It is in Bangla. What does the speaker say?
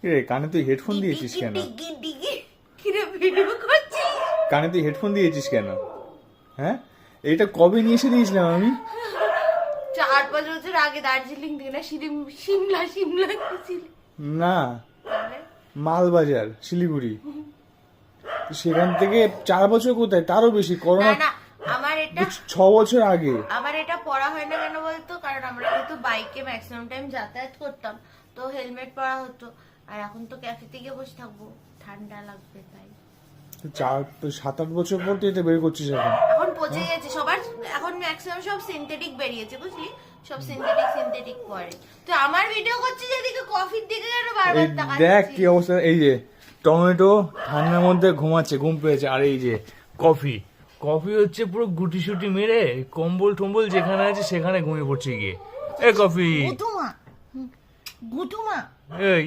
রে কানে তুই হেডফোন দিয়েছিস কেন? কিরে ভিডিও করছিস? কানে তুই হেডফোন দিয়েছিস কেন? হ্যাঁ, এটা কবে নিয়ে এসে দিয়েছিলাম আমি? 4-5 বছর আগে দার্জিলিং থেকে না সিমলা গেছিলি? না, মালবাজার শিলিগুড়ি। তো সেখান থেকে 4 বছর কোথায়, তারও বেশি, করোনা না আমার এটা 6 বছর আগে। আমার এটা পড়া হয় না কেন বলতো, কারণ আমরা যেহেতু বাইকে ম্যাক্সিমাম টাইম যাতায়াত করতাম তো হেলমেট পরা হতো, আর এখন তো ক্যাফেতে গিয়ে বসে থাকবো, ঠান্ডা লাগবে তাই। 7-8 বছর পর তুই এটা বের করছিস এখন? এখন পচে গেছে সবার, এখন ম্যাক্সিমাম সব সিনথেটিক বেরিয়েছে বুঝলি, সব সিনথেটিক পরে। তো আমার ভিডিও করছিস এদিকে কফির দিকে কেন বারবার তাকাচ্ছিস? দেখ কি অবস্থা, এই যে টমেটো ঠান্ডার মধ্যে ঘুমাচ্ছে, ঘুম পেয়েছে, আর এই যে কফি হচ্ছে পুরো গুটি সুটি মেরে কম্বল টম্বল যেখানে আছে সেখানে ঘুমিয়ে পড়ছে গিয়ে। এ কফি, গুটুমা এই